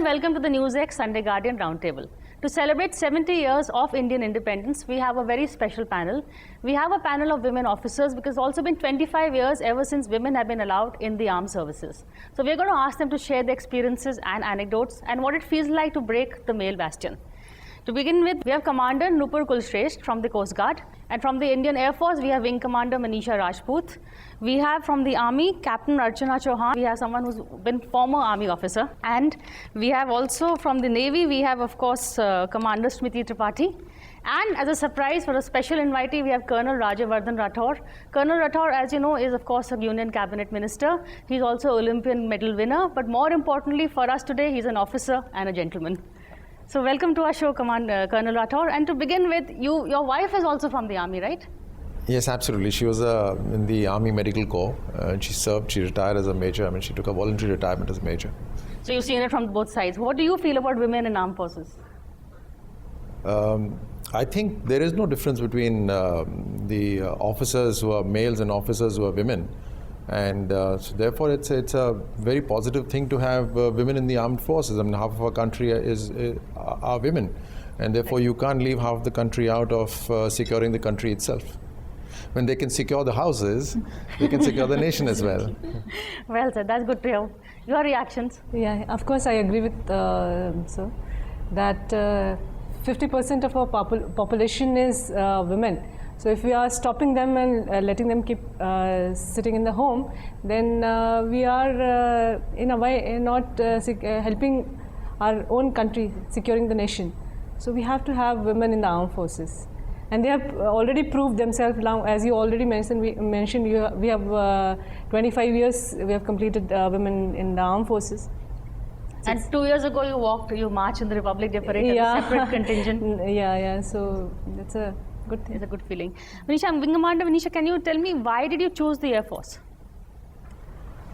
and welcome to the NewsX Sunday Guardian Roundtable. To celebrate 70 years of Indian independence, we have a very special panel. We have a panel of women officers because it's also been 25 years ever since women have been allowed in the armed services. So we're going to ask them to share their experiences and anecdotes and what it feels like to break the male bastion. To begin with, we have Commander Nupur Kulshrestha from the Coast Guard. And from the Indian Air Force, we have Wing Commander Manisha Rajput. We have from the Army, Captain Archana Chauhan. We have someone who's been former Army officer. And we have also from the Navy, we have, of course, Commander Smriti Tripathi. And as a surprise for a special invitee, we have Colonel Rajvardhan Rathore. Colonel Rathore, as you know, is of course a Union Cabinet Minister. He's also Olympian medal winner. But more importantly for us today, he's an officer and a gentleman. So welcome to our show, Colonel Rathore. And to begin with, your wife is also from the Army, right? Yes, absolutely. She was in the Army Medical Corps. She served, she retired as a major. I mean, she took a voluntary retirement as a major. So you've seen it from both sides. What do you feel about women in armed forces? I think there is no difference between the officers who are males and officers who are women. And so therefore, it's a very positive thing to have women in the armed forces. I mean, half of our country are women. And therefore, you can't leave half the country out of securing the country itself. When they can secure the houses, they can secure the nation as well. Well said, that's good to hear. Your reactions? Yeah, of course I agree with sir, that 50% of our population is women. So if we are stopping them and letting them keep sitting in the home, then we are in a way not helping our own country, securing the nation. So we have to have women in the armed forces. And they have already proved themselves now, as you already mentioned, we have 25 years, we have completed women in the armed forces. And 2 years ago you marched in the Republic Day Parade as a separate contingent. Yeah, so that's a good thing. It's a good feeling. Manisha, Wing Commander Manisha, can you tell me why did you choose the Air Force?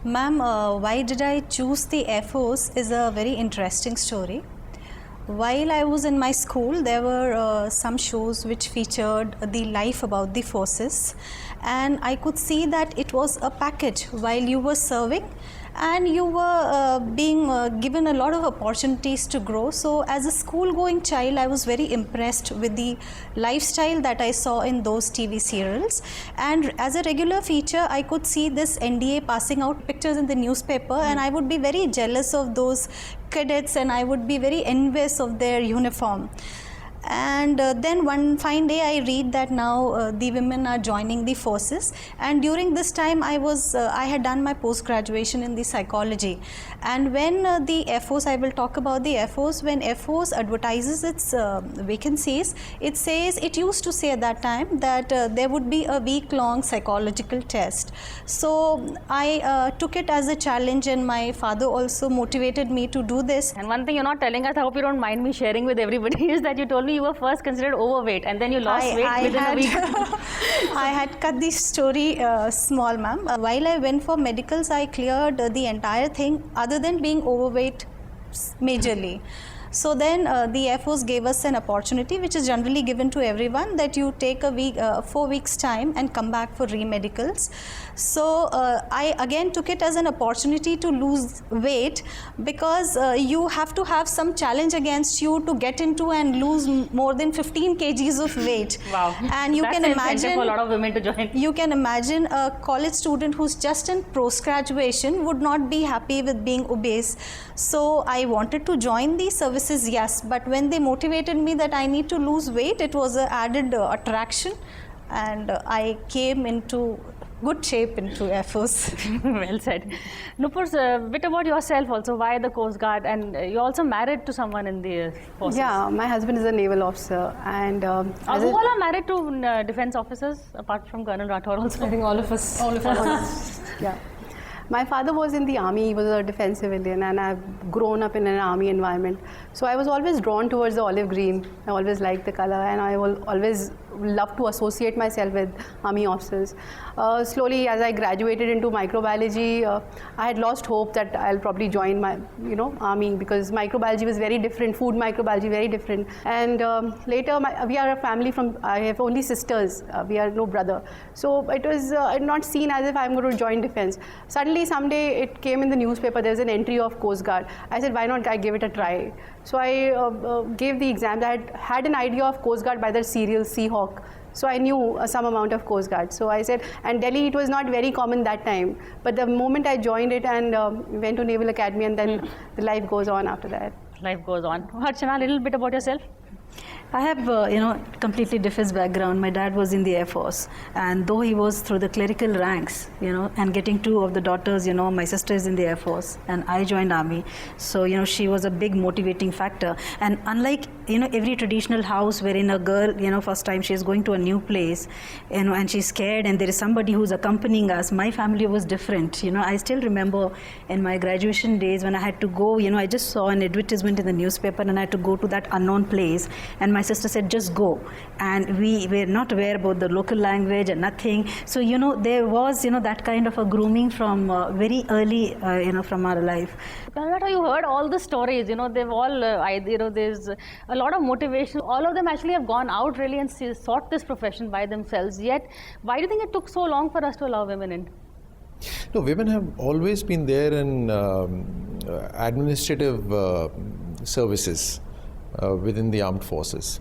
Ma'am, why did I choose the Air Force is a very interesting story. While I was in my school, there were some shows which featured the life about the forces, and I could see that it was a package while you were serving and you were being given a lot of opportunities to grow. So as a school going child, I was very impressed with the lifestyle that I saw in those TV serials, and as a regular feature I could see this NDA passing out pictures in the newspaper, and I would be very jealous of those cadets and I would be very envious of their uniform. And then one fine day I read that now the women are joining the forces, and during this time I had done my post-graduation in the psychology. And when the Air Force, I will talk about the Air Force, when Air Force advertises its vacancies, it used to say at that time that there would be a week-long psychological test. So I took it as a challenge, and my father also motivated me to do this. And one thing you're not telling us, I hope you don't mind me sharing with everybody, is that you told me you were first considered overweight and then you lost weight within a week. I had cut the story small, ma'am. While I went for medicals, I cleared the entire thing other than being overweight majorly. So then the Air Force gave us an opportunity, which is generally given to everyone, that you take a week, 4 weeks time and come back for re-medicals. So I again took it as an opportunity to lose weight, because you have to have some challenge against you to get into and lose more than 15 kgs of weight. Wow. And you can imagine for a lot of women to join. You can imagine a college student who's just in post-graduation would not be happy with being obese. So I wanted to join the services, yes, but when they motivated me that I need to lose weight, it was an added attraction, and I came into good shape into Air Force. Well said. Nupur, a bit about yourself also. Why the Coast Guard? And you're also married to someone in the forces. Yeah, my husband is a naval officer, and who all are married to defense officers apart from Colonel Rathore also? I think all of us. All of us. Yeah. My father was in the army, he was a defense civilian, and I've grown up in an army environment. So I was always drawn towards the olive green. I always liked the color, and I always love to associate myself with army officers. Slowly, as I graduated into microbiology, I had lost hope that I'll probably join my, army, because microbiology was very different, food microbiology very different. And later, we are a family I have only sisters, we are no brother. So it was not seen as if I'm going to join defense. Suddenly, someday it came in the newspaper, there's an entry of Coast Guard. I said, why not I give it a try? So I gave the exam. I had an idea of Coast Guard by the serial Seahawk. So I knew some amount of Coast Guard. So I said, and Delhi, it was not very common that time. But the moment I joined it and went to Naval Academy, and then the life goes on after that. Life goes on. Archana, a little bit about yourself. I have, completely defense background. My dad was in the Air Force, and though he was through the clerical ranks, and getting two of the daughters, my sister is in the Air Force, and I joined Army. So, she was a big motivating factor. And unlike, every traditional house wherein a girl, first time she is going to a new place, and she's scared, and there is somebody who's accompanying us, my family was different. I still remember in my graduation days when I had to go, I just saw an advertisement in the newspaper, and I had to go to that unknown place. And my sister said, just go. And we were not aware about the local language and nothing. So, there was, that kind of a grooming from very early, from our life. No matter you heard all the stories, they've all, there's a lot of motivation. All of them actually have gone out really and sought this profession by themselves. Yet, why do you think it took so long for us to allow women in? No, women have always been there in administrative services within the armed forces.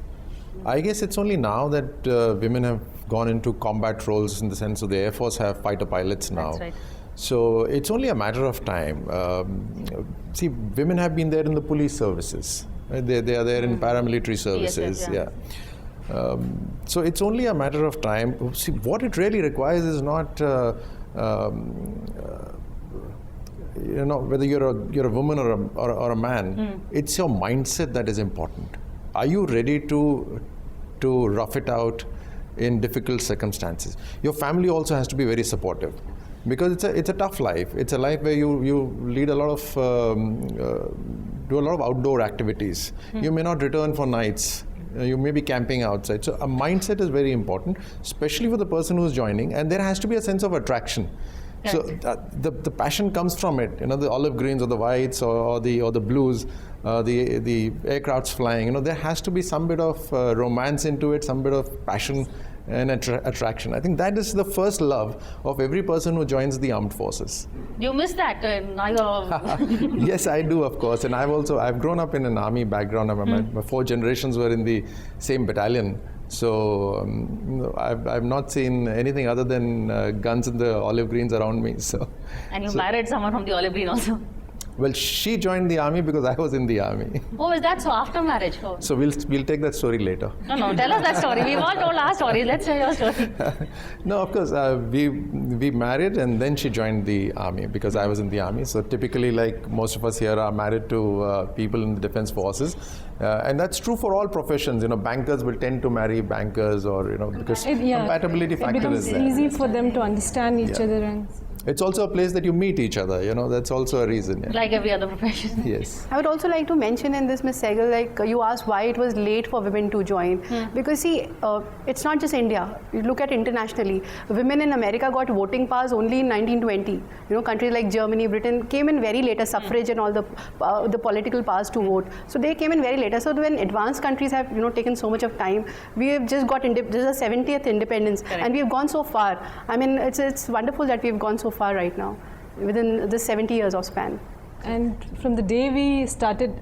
I guess it's only now that women have gone into combat roles, in the sense of the Air Force have fighter pilots now. That's right. So it's only a matter of time. See, women have been there in the police services. Right? They are there in paramilitary services. Yes, So it's only a matter of time. See, what it really requires is not whether you're a woman or a man. It's your mindset that is important. Are you ready to rough it out in difficult circumstances? Your family also has to be very supportive, because it's a tough life. It's a life where you lead a lot of do a lot of outdoor activities. You may not return for nights. You may be camping outside. So a mindset is very important, especially for the person who's joining, and there has to be a sense of attraction. So the passion comes from it, the olive greens or the whites or the blues, the aircrafts flying. There has to be some bit of romance into it, some bit of passion and attraction. I think that is the first love of every person who joins the armed forces. You miss that now you're... Yes, I do, of course. And I've grown up in an army background. My 4 generations were in the same battalion. So I've not seen anything other than guns and the olive greens around me. So. And you married someone from the olive green also? Well, she joined the army because I was in the army. Oh, is that so? After marriage? Oh. So we'll take that story later. No, tell us that story. We've all told our stories. Let's hear your story. No, of course. We married, and then she joined the army because I was in the army. So typically, like most of us here, are married to people in the defense forces, and that's true for all professions. Bankers will tend to marry bankers, or because compatibility factor is there. It becomes easy for them to understand each other, and it's also a place that you meet each other. That's also a reason. Yeah. Like every other profession. Yes. I would also like to mention in this, Ms. Sahgal, like you asked why it was late for women to join. Because see, it's not just India. You look at internationally. Women in America got voting powers only in 1920. Countries like Germany, Britain came in very later, suffrage and all the political powers to vote. So they came in very later. So when advanced countries have taken so much of time, we have just got this is the 70th independence. Correct. And we have gone so far. I mean, it's wonderful that we've gone so far right now within the 70 years of span. And from the day we started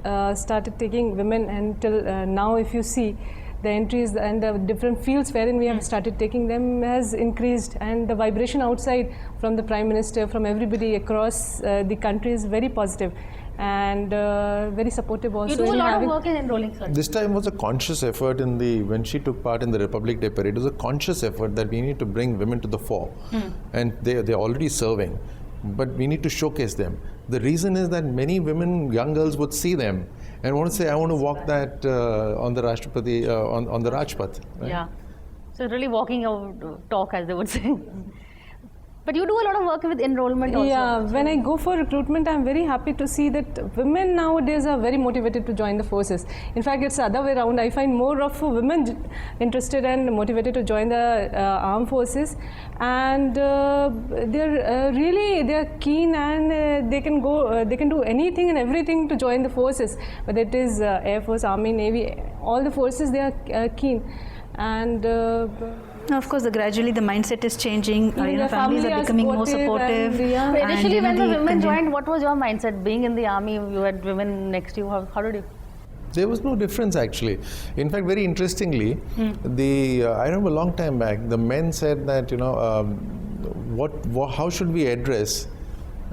taking women until now, if you see, the entries and the different fields wherein we have started taking them has increased, and the vibration outside from the Prime Minister, from everybody across the country is very positive and very supportive also. You do a lot of work in enrolling, sir. This time was a conscious effort when she took part in the Republic Day parade. It was a conscious effort that we need to bring women to the fore, and they're already serving, but we need to showcase them. The reason is that many women, young girls, would see them and want to say, I want to walk that on the Rashtrapati, on the Rajpath. Right? Yeah. So really walking your talk, as they would say. But you do a lot of work with enrollment also. Yeah, when I go for recruitment, I'm very happy to see that women nowadays are very motivated to join the forces. In fact, it's the other way around. I find more of women interested and motivated to join the armed forces, and they're keen, and they can do anything and everything to join the forces. Whether it is Air Force, Army, Navy, all the forces, they are keen. And of course, gradually the mindset is changing. Families are becoming more supportive. Initially, when the women joined, what was your mindset? Being in the army, you had women next to you. How did you? There was no difference actually. In fact, very interestingly, I remember a long time back, the men said that how should we address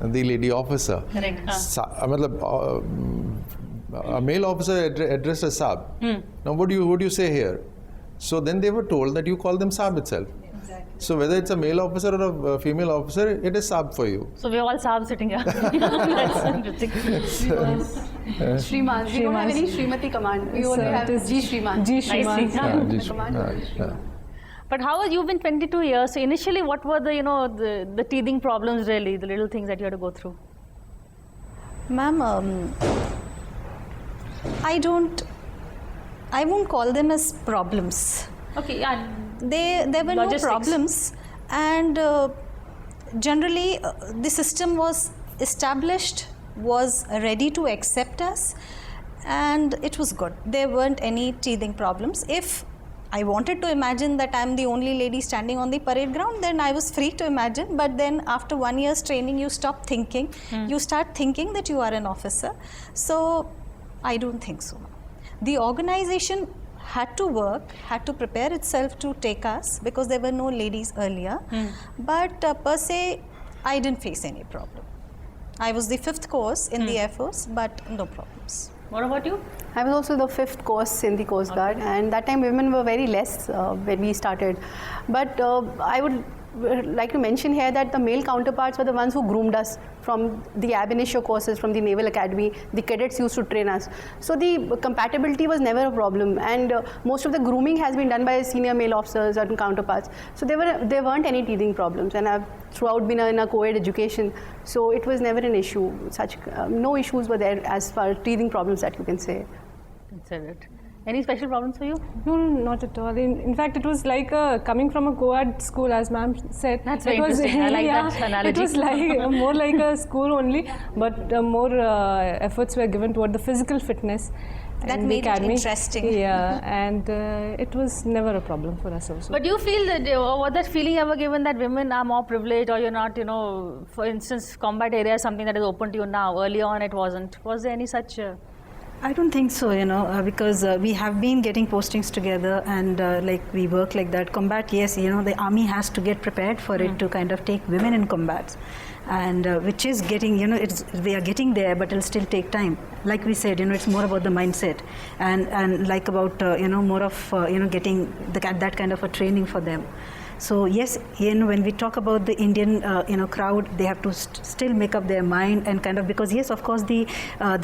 the lady officer? Correct. A male officer addressed as Saab. Now, what do you say here? So then they were told that you call them Saab itself. Exactly. So whether it's a male officer or a female officer, it is Saab for you. So we're all Saab sitting here. That's interesting. Shriman. We don't have any Shrimati command. We only have G Shriman. G Shriman. But how you've been 22 years? So initially, what were the teething problems really, the little things that you had to go through? Ma'am, I won't call them as problems. Okay, yeah. There were Logistics. no problems, and generally the system was established, was ready to accept us, and it was good. There weren't any teething problems. If I wanted to imagine that I'm the only lady standing on the parade ground, then I was free to imagine. But then after 1 year's training, you stop thinking. You start thinking that you are an officer. So I don't think so. The organization had to work, had to prepare itself to take us because there were no ladies earlier. But per se, I didn't face any problem. I was the 5th course in the Air Force, but no problems. What about you? I was also the 5th course in the Coast Guard, and that time women were very less when we started. But I would like to mention here that the male counterparts were the ones who groomed us from the ab initio courses from the Naval Academy. The cadets used to train us. So the compatibility was never a problem, and most of the grooming has been done by senior male officers and counterparts. So there weren't any teething problems, and I've throughout been in a co-ed education, so it was never an issue. Such no issues were there as far as teething problems that you can say. That's it. Any special problems for you? No, not at all. In fact, it was like coming from a co-ed school, as ma'am said. That's very interesting. I like that analogy. It was like more like a school only, but more efforts were given toward the physical fitness. That made it interesting. Yeah, and it was never a problem for us also. But do you feel that, was that feeling ever given that women are more privileged, or you're not, for instance, combat area is something that is open to you now. Early on it wasn't. Was there any such... I don't think so, because we have been getting postings together, and like we work like that. Combat, yes, the army has to get prepared for it to kind of take women in combats, and which is getting, they are getting there, but it'll still take time. Like we said, it's more about the mindset, and like about more of getting that kind of a training for them. So yes, when we talk about the Indian crowd, they have to still make up their mind, and kind of, because yes, of course, the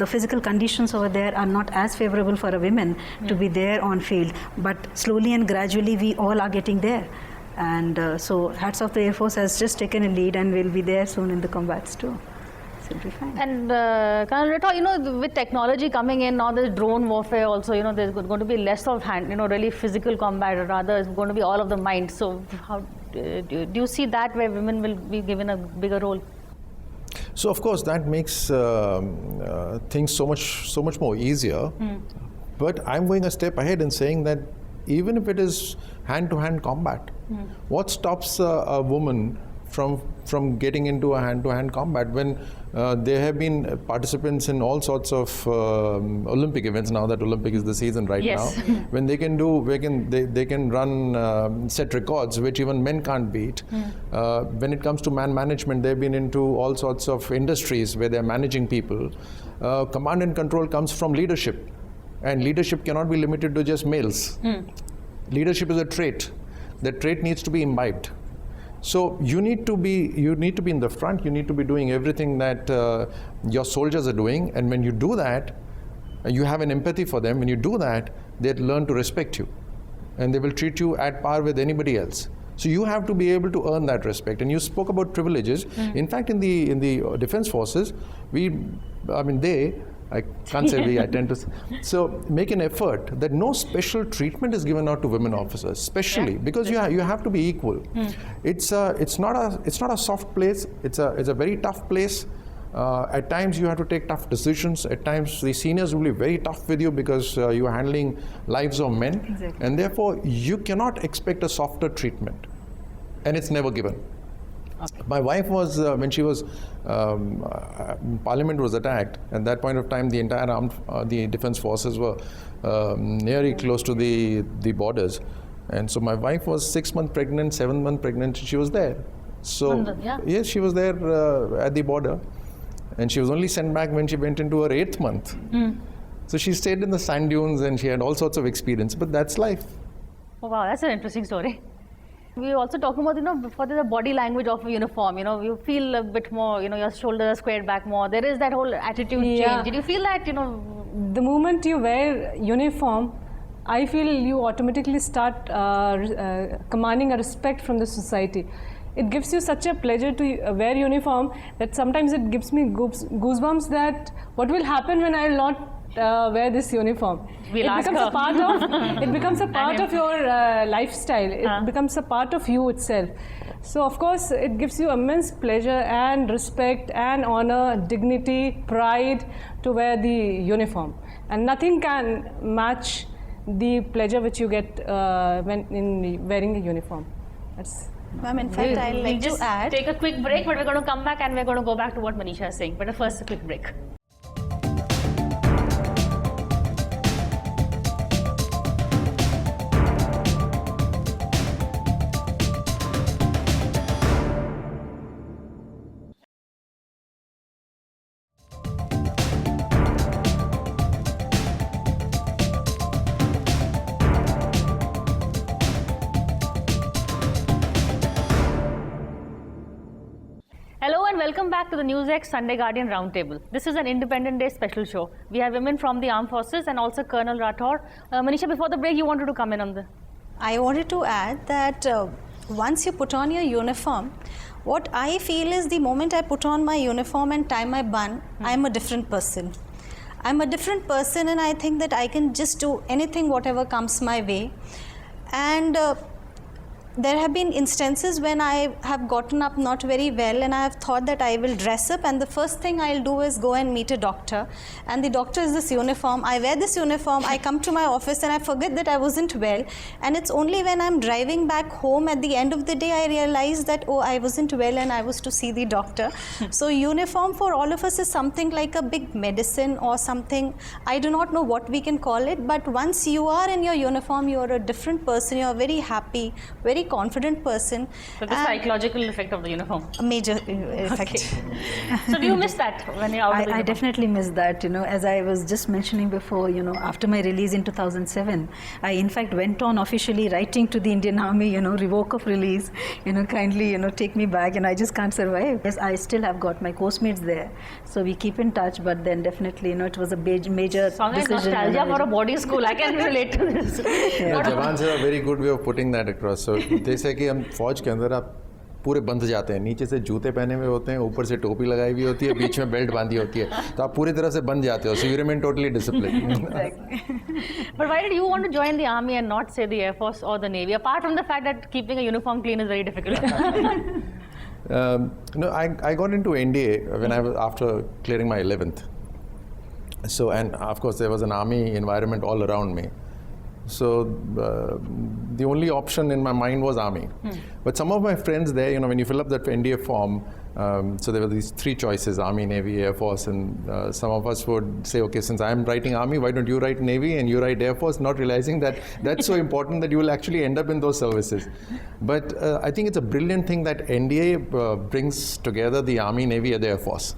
physical conditions over there are not as favorable for a women to be there on field, but slowly and gradually we all are getting there. And so hats off, the Air Force has just taken a lead, and will be there soon in the combats too. Fine. And Colonel Rathore, with technology coming in now, there's drone warfare also. There's going to be less of really physical combat, or rather, it's going to be all of the mind. So, how do you see that where women will be given a bigger role? So, of course, that makes things so much more easier. But I'm going a step ahead in saying that even if it is hand-to-hand combat, what stops a woman from getting into a hand-to-hand combat when there have been participants in all sorts of Olympic events, now that Olympic is the season right now, when they can run set records which even men can't beat. When it comes to man management, they've been into all sorts of industries where they're managing people. Command and control comes from leadership, and leadership cannot be limited to just males. Leadership is a trait. That trait needs to be imbibed. So you need to be in the front. You need to be doing everything that your soldiers are doing, and when you do that, you have an empathy for them. When you do that, they learn to respect you, and they will treat you at par with anybody else. So you have to be able to earn that respect. And you spoke about privileges. In fact, in the defense forces, I can't say we, I tend to say. So make an effort that no special treatment is given out to women officers, especially because you have to be equal. It's not a soft place. It's a very tough place. At times you have to take tough decisions. At times the seniors will be very tough with you because you are handling lives of men. Exactly. And therefore you cannot expect a softer treatment. And it's never given. Okay. My wife was, when she was, Parliament was attacked, at that point of time the entire the defense forces were nearly close to the borders. And so my wife was 6 months pregnant, 7 months pregnant, she was there. So, yes, she was there at the border. And she was only sent back when she went into her 8th month. So she stayed in the sand dunes and she had all sorts of experience, but that's life. Oh, wow, that's an interesting story. We were also talking about, before the body language of a uniform, you feel a bit more, your shoulders are squared back more. There is that whole attitude change. Did you feel that, The moment you wear uniform, I feel you automatically start commanding a respect from the society. It gives you such a pleasure to wear uniform that sometimes it gives me goosebumps that what will happen when I will not wear this uniform. It becomes a part of your lifestyle. It becomes a part of you itself. So of course it gives you immense pleasure and respect and honor, dignity, pride to wear the uniform. And nothing can match the pleasure which you get when wearing a uniform. Ma'am, in fact, I'd like to add. Take a quick break, but we're going to come back and we're going to go back to what Manisha is saying. But first, a quick break. Hello and welcome back to the NewsX Sunday Guardian Roundtable. This is an Independent Day special show. We have women from the armed forces and also Colonel Rathore. Manisha, before the break, you wanted to come in on the... I wanted to add that once you put on your uniform, what I feel is the moment I put on my uniform and tie my bun, I'm a different person. I'm a different person and I think that I can just do anything, whatever comes my way. And there have been instances when I have gotten up not very well and I have thought that I will dress up and the first thing I'll do is go and meet a doctor, and the doctor is this uniform. I wear this uniform, I come to my office and I forget that I wasn't well, and it's only when I'm driving back home at the end of the day I realize that, oh, I wasn't well and I was to see the doctor. So uniform for all of us is something like a big medicine or something. I do not know what we can call it, but once you are in your uniform, you are a different person, you are very happy, very confident person. So the psychological effect of the uniform. A major effect. Okay. So do you miss that when you're out of the uniform? I definitely miss that. As I was just mentioning before, after my release in 2007, I in fact went on officially writing to the Indian Army, revoke of release, kindly, take me back, and I just can't survive. Yes, I still have got my course mates there, so we keep in touch. But then definitely, it was a major Sounds like decision. Nostalgia for a boarding school. I can relate to this. Yeah. Jawans have a very good way of putting that across. So जैसे कि हम फौज के अंदर आप पूरे बंध जाते हैं, नीचे से जूते पहने हुए होते हैं, ऊपर से टोपी लगाई हुई होती है, बीच में बेल्ट बांधी होती है, तो आप पूरी तरह से बंध जाते हो. So you remain totally disciplined. But why did you want to join the army and not say the Air Force or the Navy? Apart from the fact that keeping a uniform clean is very difficult. I got into NDA when I was after clearing my 11th. So, and of course there was an army environment all around me. So the only option in my mind was army. But some of my friends there, when you fill up that NDA form, so there were these three choices: Army, Navy, Air Force, and some of us would say, okay, since I'm writing Army, why don't you write Navy and you write Air Force, not realizing that that's so important that you will actually end up in those services. But I think it's a brilliant thing that NDA brings together the Army, Navy, and the Air Force.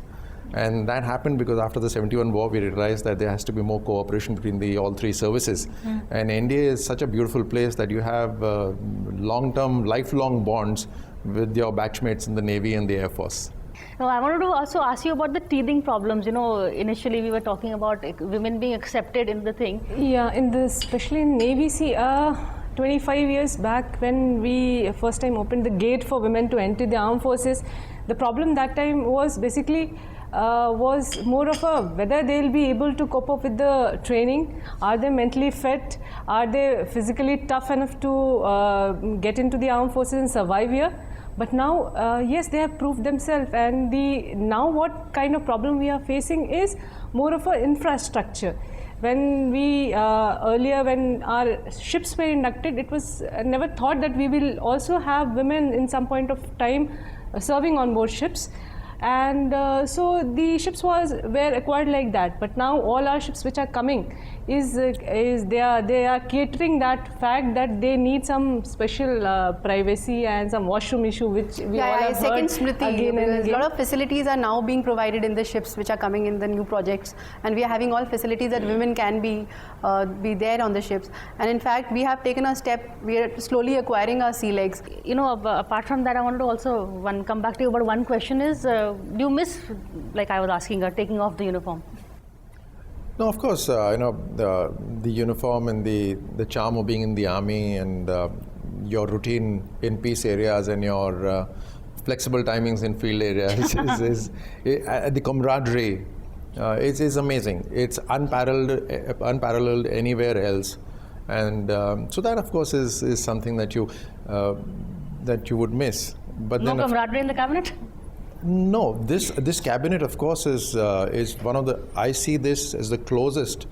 And that happened because after the 71 war, we realized that there has to be more cooperation between all three services. And NDA is such a beautiful place that you have long-term, lifelong bonds with your batchmates in the Navy and the Air Force. No, I wanted to also ask you about the teething problems. Initially we were talking about women being accepted in the thing. Yeah, especially in Navy, see, to 25 years back, when we first time opened the gate for women to enter the armed forces, the problem that time was basically was more of a whether they'll be able to cope up with the training, are they mentally fit, are they physically tough enough to get into the armed forces and survive here. But now, yes, they have proved themselves, and now what kind of problem we are facing is more of an infrastructure. When we earlier, when our ships were inducted, it was never thought that we will also have women in some point of time serving on board ships. And so the ships were acquired like that. But now all our ships which are coming they are catering that fact that they need some special privacy and some washroom issue, which we all have heard again and again. A lot of facilities are now being provided in the ships which are coming in the new projects, and we are having all facilities that women can be there on the ships. And in fact, we have taken a step. We are slowly acquiring our sea legs. You know, apart from that, I wanted to also come back to you. But one question is, do you miss, like I was asking her, taking off the uniform? No, of course, the uniform and the charm of being in the army and your routine in peace areas and your flexible timings in field areas the camaraderie is amazing. It's unparalleled anywhere else, and so that of course is something that you would miss. But no then camaraderie in the cabinet? No, this cabinet, of course, is one of the. I see this as the closest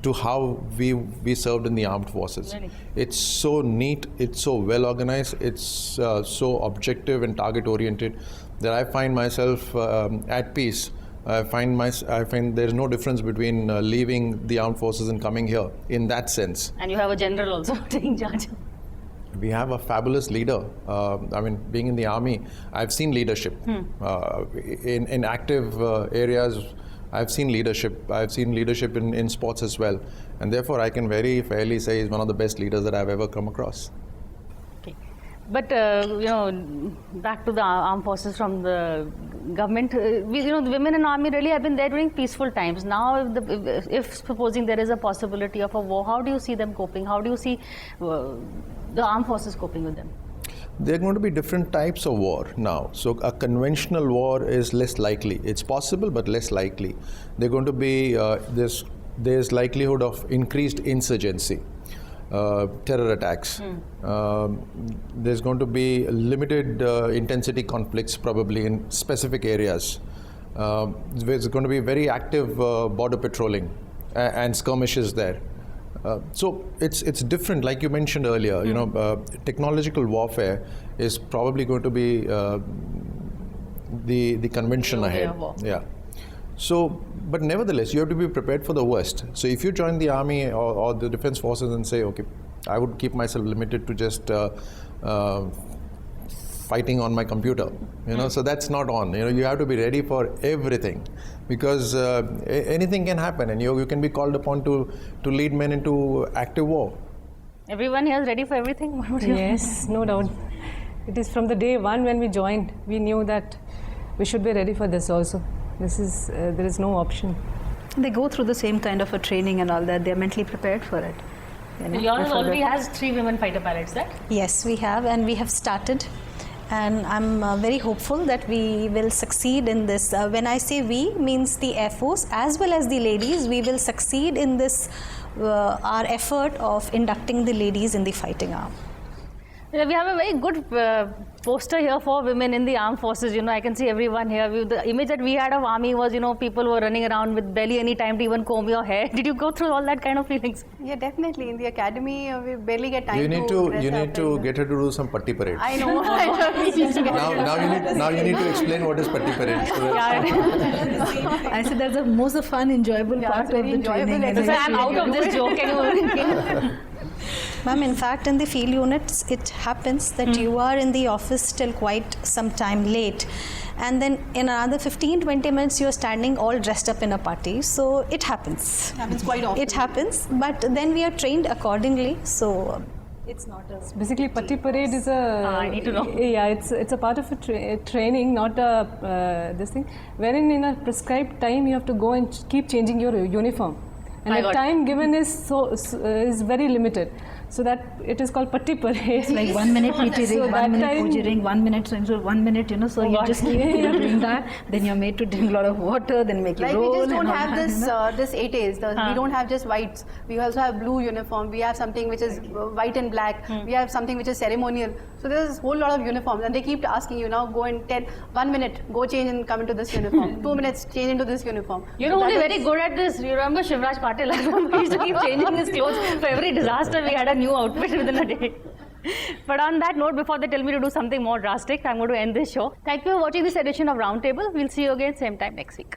to how we served in the armed forces. Really? It's so neat, it's so well organized, it's so objective and target oriented that I find myself at peace. I find there's no difference between leaving the armed forces and coming here in that sense. And you have a general also taking charge. We have a fabulous leader. I mean, being in the army, I've seen leadership. In active areas, I've seen leadership. I've seen leadership in sports as well. And therefore, I can very fairly say he's one of the best leaders that I've ever come across. Okay. But, back to the armed forces from the government, the women in army really have been there during peaceful times. Now, if supposing there is a possibility of a war, how do you see them coping? How do you see the armed forces coping with them? There are going to be different types of war now. So a conventional war is less likely. It's possible, but less likely. They're going to be, there's likelihood of increased insurgency, terror attacks. There's going to be limited intensity conflicts probably in specific areas. There's going to be very active border patrolling and skirmishes there. So it's different, like you mentioned earlier. Technological warfare is probably going to be the convention ahead. Yeah. So, but nevertheless, you have to be prepared for the worst. So, if you join the army or the defense forces and say, okay, I would keep myself limited to just fighting on my computer, so that's not on. You have to be ready for everything, because anything can happen, and you can be called upon to lead men into active war. Everyone here is ready for everything? Yes, no doubt. It is from the day one when we joined, we knew that we should be ready for this also. There is no option. They go through the same kind of a training and all that. They're mentally prepared for it. Yours already has 3 women fighter pilots, right? Yes, we have, and we have started. And I'm very hopeful that we will succeed in this. When I say we, means the Air Force as well as the ladies. We will succeed in this, our effort of inducting the ladies in the fighting arm. We have a very good poster here for women in the armed forces. I can see everyone here. The image that we had of army was, people were running around with barely any time to even comb your hair. Did you go through all that kind of feelings? Yeah, definitely. In the academy, we barely get time You need to get her to do some patti parade. I know. Now you need to explain what is patti parade. I said that's the most fun, enjoyable part of the training. So I'm out of this joke. Ma'am, in fact, in the field units, it happens that you are in the office till quite some time late. And then in another 15-20 minutes, you are standing all dressed up in a party. So it happens. It happens quite often. It happens, but then we are trained accordingly. So it's not a... Basically, patti parade is a... I need to know. Yeah, it's a part of a training, not a this thing. Wherein in a prescribed time, you have to go and keep changing your uniform. And the time given is very limited. So that it is called patti parade. Like 1 minute PT So ring, that 1 minute time- puji ring, 1 minute, so 1 minute, you know, so you God. just keep doing that. Then you're made to drink a lot of water, then make you Like roll. we just don't and all have that, this you know. this 8As. We don't have just whites. We also have blue uniform. We have something which is white and black. We have something which is ceremonial. So there's a whole lot of uniforms, and they keep asking you now go in 1 minute, go change and come into this uniform. 2 minutes, change into this uniform. You're only very good at this. You remember Shivraj Patil? I remember he used to keep changing his clothes. For every disaster, we had a new outfit within a day. But on that note, before they tell me to do something more drastic, I'm going to end this show. Thank you for watching this edition of Roundtable. We'll see you again same time next week.